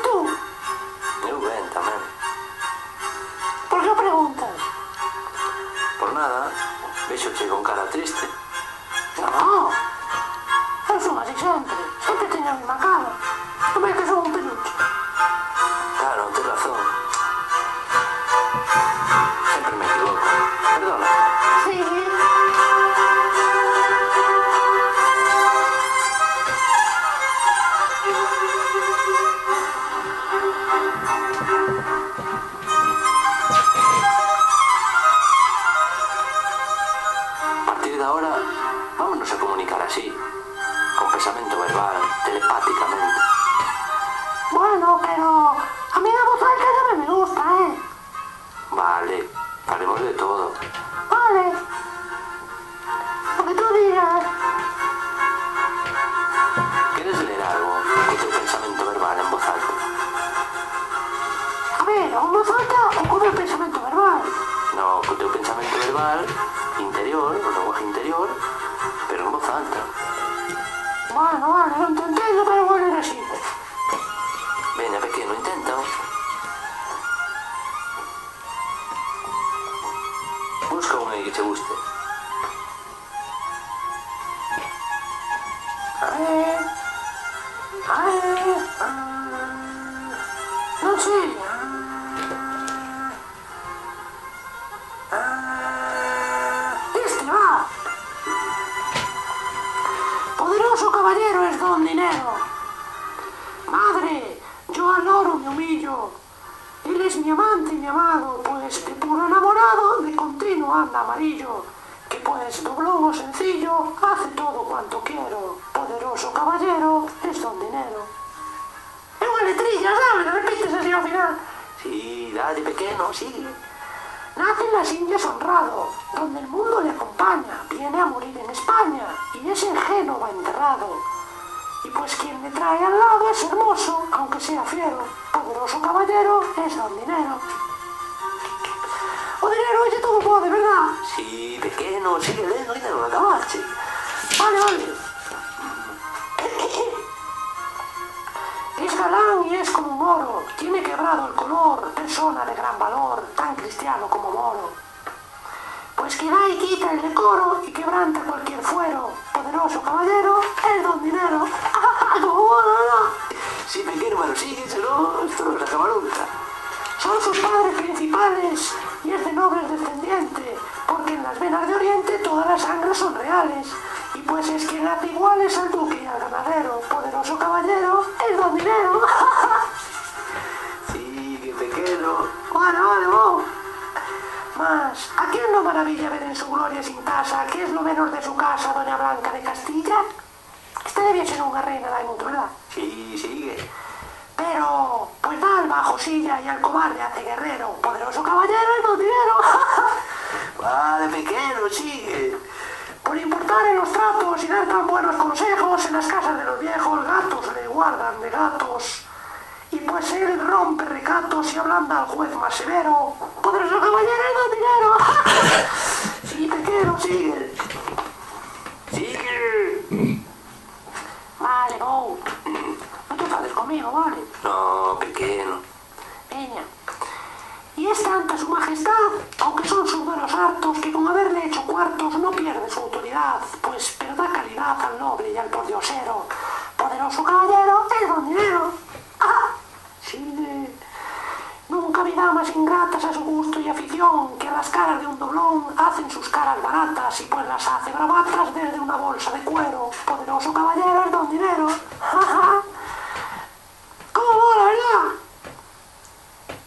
tú? Eu ben tamén. Por que o preguntas? Por nada, vexoche con cara triste. No, eu son así sempre. Sempre teño a mesma cara. Non ves que son un peluche? Claro, tens razón. Sempre me equivoco. Perdona. Sí. A partir de ahora, vámonos a comunicar así. Con pensamento verbal, telepáticamente. Bueno, pero a mí la voz alta también me gusta, ¿eh? Vale, haremos de todo. Vale. Lo que tú digas. ¿Quieres leer algo con tu pensamiento verbal en voz alta? A ver, ¿o en voz alta o con el pensamiento verbal? No, con tu pensamiento verbal interior, o lenguaje interior, pero en voz alta. Bueno, vale, non te entendo, pero vou ler así. Veña, pequeno, intenta. Busca un aí que te guste. Non sei. Este va. Poderoso caballero es don dinero. Madre, yo al oro me humillo. Él es mi amante y mi amado, pues de puro enamorado de continuo anda amarillo. Que pues doblón o sencillo, hace todo cuanto quiero. Poderoso caballero es don dinero. Es una letrilla, ¿sabes? Repites así al final. Sí, dale, pequeno, sigue. Nace en las Indias honrado, donde el mundo le acompaña. Viene a morir en España y es en Génova enterrado. Y pues quien le trae al lado es hermoso, aunque sea fiero. Poderoso caballero es don dinero. O dinero, oye, todo pode, verdad? Sí, pequeno, sigue lendo, ainda non acabaste. Vale, vale. Es galán y es como un oro, tiene quebrado el color, persona de gran valor, tan cristiano como moro. Pues que da y quita el decoro y quebranta cualquier fuero. Poderoso caballero es don dinero. Sí, pequeno, pero sigue, si no, esto no se acaba nunca. Son sus padres principales y es de nobles descendiente, porque en las venas de Oriente todas las sangres son reales. Y pues es que nace iguales al duque y al ganadero. Poderoso caballero es don dinero. Sí, que pequeno. Vale, vale, vos. Mas, ¿a quién no maravilla ver en su gloria sin tasa que es lo menos de su casa, doña Blanca de Castilla? Esta debía ser una reina del mundo, ¿verdad? Sí, sigue. Pero, pues da al bajo silla y al cobarde hace guerrero. Poderoso caballero es don dinero. Vale, pequeno, sigue. Por importar en los tratos y dar tan buenos consejos, en las casas de los viejos gatos le guardan de gatos. Y pues él rompe recatos y ablanda al juez más severo. Poderoso caballero es don dinero. Sí, pequeno, sigue. Sigue. Vale, Bo. No te enfades conmigo, vale. No, pequeno. Peña. Y es tanta su majestad, aunque son sus buenos hartos, que con haberle hecho cuartos no pierde su autoridad, pues pero da calidad al noble y al pordiosero. Poderoso caballero es don dinero. ¡Ah! Sí. Nunca vi damas ingratas a su gusto y afición, que a las caras de un doblón hacen sus caras baratas y pues las hace bravatas desde una bolsa de cuero. Poderoso caballero es don dinero. ¡Ja, ja! ¿Cómo mola, verdad?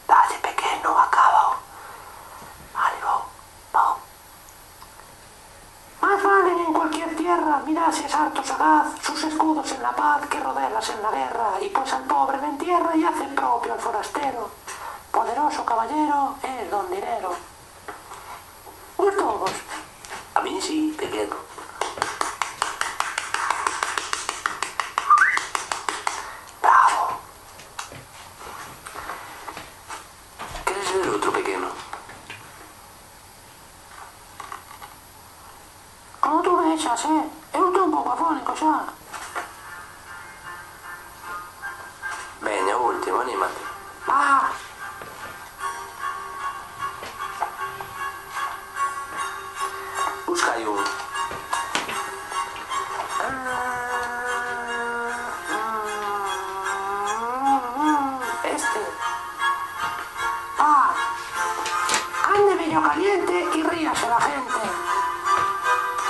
Dale, pequeno, acaba. Vale, vos. Más valen en cualquier tierra, mirad si es harto sagaz, sus escudos en la paz que rodelas en la guerra, y pues al pobre le entierra y hace propio al forastero. Poderoso caballero es don dinero. ¿Gustó vos? A mí sí, pequeno. Bravo. ¿Quieres leer otro, pequeno? Como tú vexas, eu estou un pouco afónico xa. Veña, último, Ah, busca aí un. este. Ah, ande medio caliente y ríase la gente.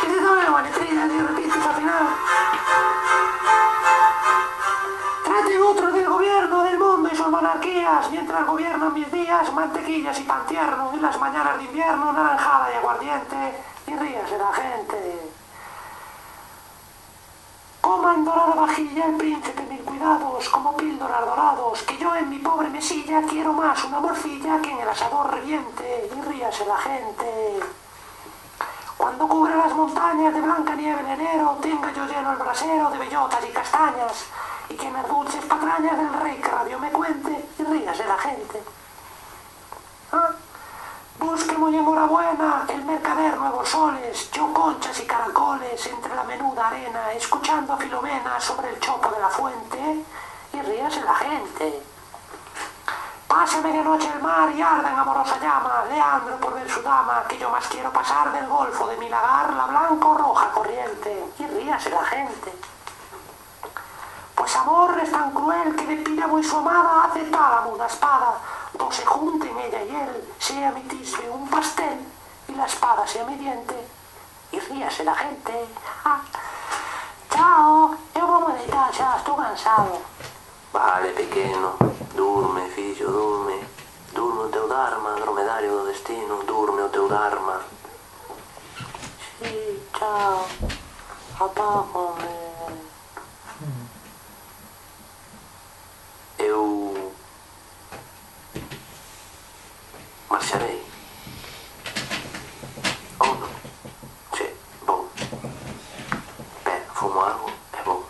Que se tome la letrina y repites al final. Traten otros del gobierno del mundo y sus monarquías, mientras gobiernan mis días, mantequillas y pan tierno, y las mañanas de invierno, naranjada y aguardiente, y ríase la gente. Coma en dorada vajilla el príncipe mil cuidados, como píldoras dorados, que yo en mi pobre mesilla quiero más una morcilla que en el asador reviente, y ríase la gente. Cuando cubra las montañas de blanca nieve en enero, tenga yo lleno el brasero de bellotas y castañas, y que en las dulces patrañas del rey que radio me cuente, y ríase la gente. ¿Ah? Busque muy enhorabuena el mercader nuevos soles, yo conchas y caracoles entre la menuda arena, escuchando a Filomena sobre el chopo de la fuente, y ríase la gente. Pase medianoche el mar y arda en amorosa llama, Leandro por ver su dama, que yo más quiero pasar del golfo de mi lagar la blanca o roja corriente, y ríase la gente. Pues amor es tan cruel que de Píramo y su amada hace tálamo una espada, do se junten ella y él, sea mi tisbe un pastel y la espada sea mi diente, y ríase la gente. Ah. Chao, eu vou me deitar xa, estou cansado. Vale, pequeno, durme, fillo, durme. Durme o teu dharma, dromedario do destino, durme o teu dharma. Sí, chao, apágame. Eu marcharei. Ou non? Sí, vou. Pera, fumo algo e vou.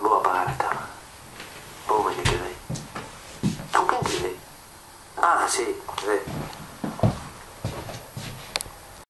Vou apagar a cama. Voume que quedei. Con quen quedei? Ah, sí, quedei.